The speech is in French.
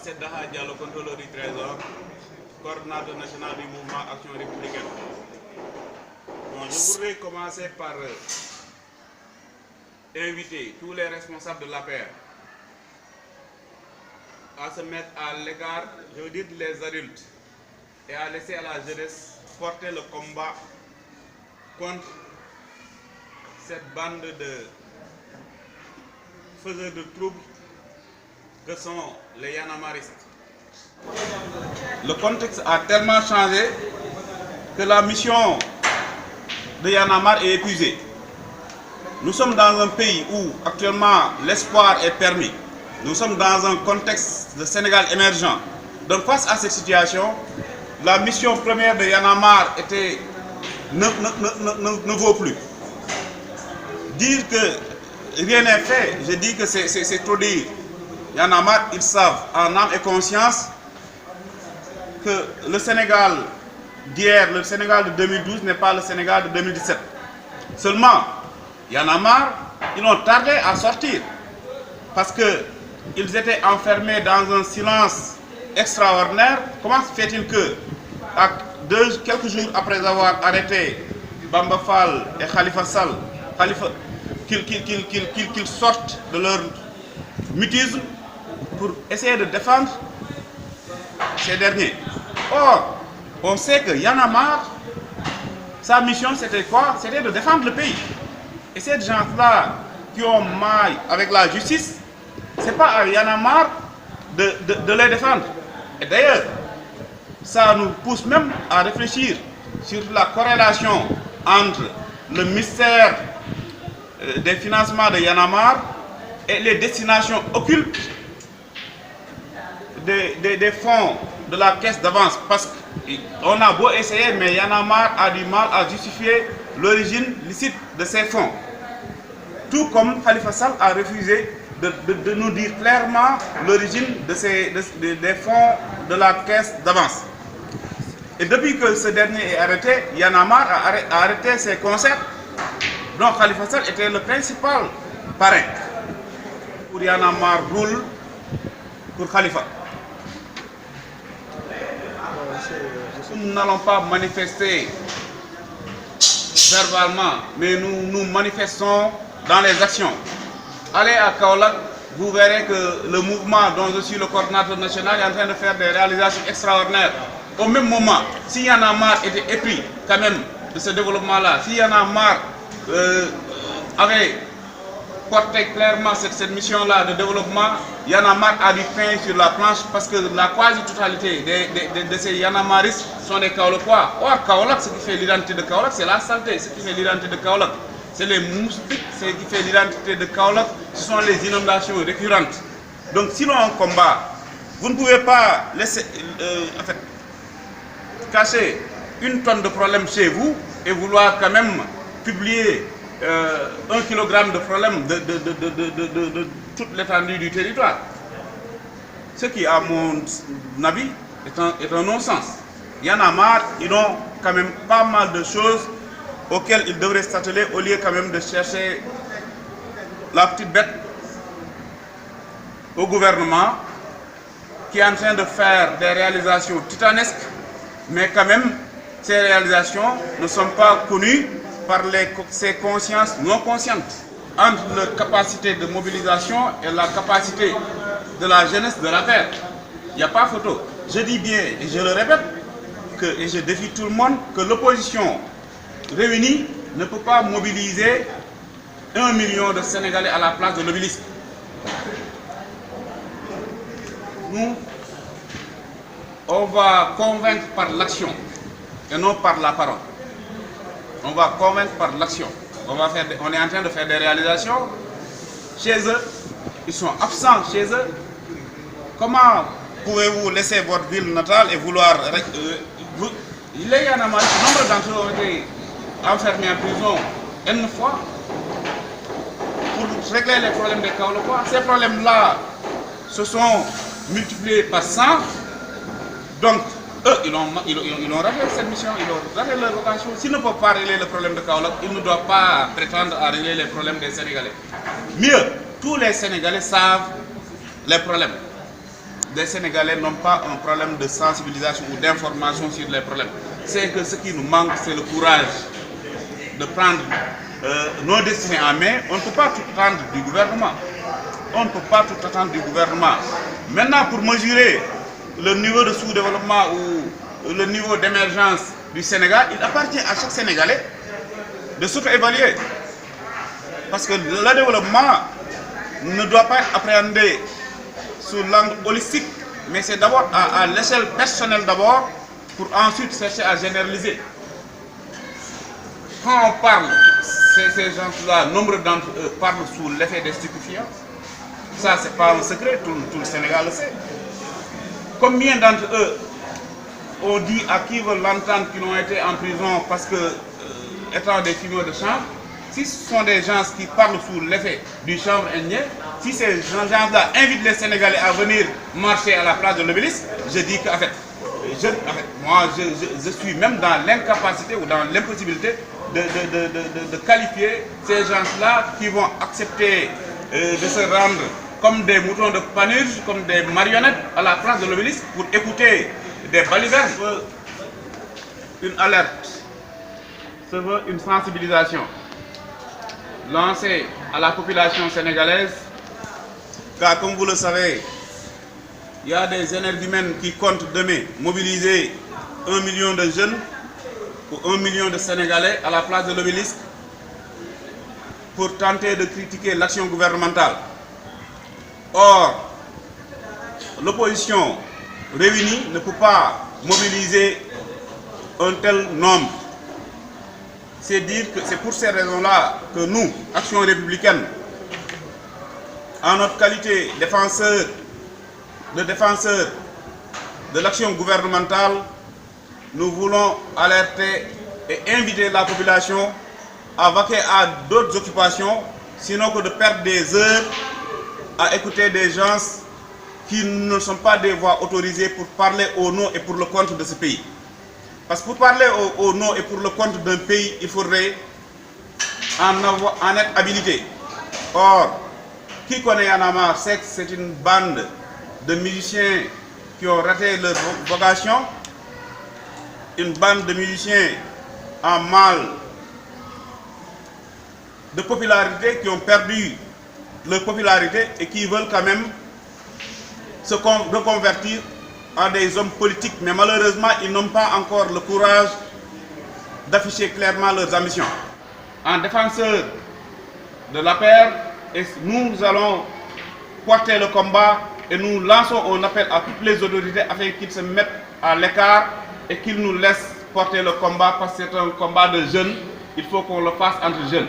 c'est Daha Diallo, contrôleur du Trésor, coordinateur national du mouvement Action républicaine. Bon, je voudrais commencer par inviter tous les responsables de l'APR à se mettre à l'égard, je veux dire les adultes, et à laisser à la jeunesse porter le combat contre cette bande de faiseurs de troubles que sont les yanamaristes. Le contexte a tellement changé que la mission de Yanamar est épuisée. Nous sommes dans un pays où actuellement l'espoir est permis. Nous sommes dans un contexte de Sénégal émergent. Donc face à cette situation, la mission première de Yanamar ne vaut plus. Dire que rien n'est fait, je dis que c'est trop dire. Yanamar, ils savent en âme et conscience que le Sénégal d'hier, le Sénégal de 2012 n'est pas le Sénégal de 2017. Seulement, Yanamar, ils ont tardé à sortir parce qu'ils étaient enfermés dans un silence extraordinaire. Comment se fait-il que, quelques jours après avoir arrêté Bamba Fall et Khalifa Sall, qu'ils sortent de leur mutisme pour essayer de défendre ces derniers. Or, on sait que Yanamar, sa mission c'était quoi? C'était de défendre le pays. Et ces gens-là qui ont maille avec la justice, ce n'est pas à Yanamar de les défendre. Et d'ailleurs, ça nous pousse même à réfléchir sur la corrélation entre le mystère des financements de Yanamar et les destinations occultes des fonds de la caisse d'avance. Parce qu'on a beau essayer, mais Yanamar a du mal à justifier l'origine licite de ces fonds. Tout comme Khalifa Sall a refusé de nous dire clairement l'origine des fonds de la caisse d'avance. Et depuis que ce dernier est arrêté, Yanamar a arrêté ses concerts. Donc Khalifa Sall était le principal parrain. Pour Yanamar roule pour Khalifa. Nous n'allons pas manifester verbalement, mais nous manifestons dans les actions. Allez à Kaolack, vous verrez que le mouvement dont je suis le coordinateur national est en train de faire des réalisations extraordinaires. Au même moment, si Yanamar était épris quand même de ce développement-là, si Yanamar avait porté clairement cette mission-là de développement, Yanamar a du pain sur la planche parce que la quasi-totalité de ces Yanamaristes sont des Kaolackois. Or, Kaolack, ce qui fait l'identité de Kaolack, c'est la saleté. Ce qui fait l'identité de Kaolack, c'est les moustiques. Ce qui fait l'identité de Kaolack, ce sont les inondations récurrentes. Donc, si l'on combat, vous ne pouvez pas laisser, cacher une tonne de problèmes chez vous et vouloir quand même publier 1 kilogramme de problèmes de toute l'étendue du territoire. Ce qui, à mon avis, est un non-sens. Yanamar, ils ont quand même pas mal de choses auxquelles ils devraient s'atteler au lieu quand même de chercher la petite bête au gouvernement qui est en train de faire des réalisations titanesques, mais quand même ces réalisations ne sont pas connues par ces consciences non conscientes. Entre leur capacité de mobilisation et la capacité de la jeunesse de la terre, il n'y a pas photo. Je dis bien, et je le répète, et je défie tout le monde, que l'opposition réunie ne peut pas mobiliser 1 million de Sénégalais à la place de l'obélisque. Nous, on va convaincre par l'action et non par la parole. On va convaincre par l'action. On est en train de faire des réalisations chez eux. Ils sont absents chez eux. Comment pouvez-vous laisser votre ville natale et vouloir... Il y en a nombre d'entre eux ont été enfermés en prison une fois pour régler les problèmes des Kaolackois. Ces problèmes-là se sont multipliés par 100. Donc, eux, ils ont raté cette mission, ils ont raté leur vocation. S'ils ne peuvent pas régler le problème de Kaolack, ils ne doivent pas prétendre à régler les problèmes des Sénégalais. Mieux, tous les Sénégalais savent les problèmes. les Sénégalais n'ont pas un problème de sensibilisation ou d'information sur les problèmes. C'est que ce qui nous manque, c'est le courage de prendre nos destinées en main. On ne peut pas tout attendre du gouvernement. On ne peut pas tout attendre du gouvernement. Maintenant, pour mesurer le niveau de sous-développement ou le niveau d'émergence du Sénégal, il appartient à chaque Sénégalais de s'auto-évaluer. Parce que le développement ne doit pas être appréhendé sous l'angle holistique, mais c'est d'abord à l'échelle personnelle d'abord, pour ensuite chercher à généraliser. Quand on parle, ces gens-là, nombre d'entre eux parlent sous l'effet des stupéfiants. Ça, c'est pas un secret, tout le Sénégal le sait. Combien d'entre eux ont dit à qui veulent l'entendre qu'ils ont été en prison parce que, étant des fumeurs de chanvre, si ce sont des gens qui parlent sous l'effet du chanvre indien, si ces gens-là invitent les Sénégalais à venir marcher à la place de l'Obélisque, je dis qu'en fait, moi, je suis même dans l'incapacité ou dans l'impossibilité de qualifier ces gens-là qui vont accepter de se rendre comme des moutons de Panurge, comme des marionnettes à la place de l'Obélisque pour écouter des balivernes. Une alerte, ça veut une sensibilisation lancée à la population sénégalaise, car comme vous le savez, il y a des énergumènes qui comptent demain mobiliser 1 million de jeunes ou 1 million de Sénégalais à la place de l'Obélisque pour tenter de critiquer l'action gouvernementale. Or, l'opposition réunie ne peut pas mobiliser un tel nombre. C'est dire que c'est pour ces raisons-là que nous, Action républicaine, en notre qualité de défenseur de l'action gouvernementale, nous voulons alerter et inviter la population à vaquer à d'autres occupations, sinon que de perdre des heures à écouter des gens qui ne sont pas des voix autorisées pour parler au nom et pour le compte de ce pays. Parce que pour parler au nom et pour le compte d'un pays, il faudrait en être habilité. Or, qui connaît Y'en a marre sait que c'est une bande de musiciens qui ont raté leur vocation, une bande de musiciens en mal de popularité, qui ont perdu leur popularité et qui veulent quand même se reconvertir en des hommes politiques, mais malheureusement, ils n'ont pas encore le courage d'afficher clairement leurs ambitions. En défenseur de la paix, nous allons porter le combat et nous lançons un appel à toutes les autorités afin qu'ils se mettent à l'écart et qu'ils nous laissent porter le combat, parce que c'est un combat de jeunes. Il faut qu'on le fasse entre jeunes.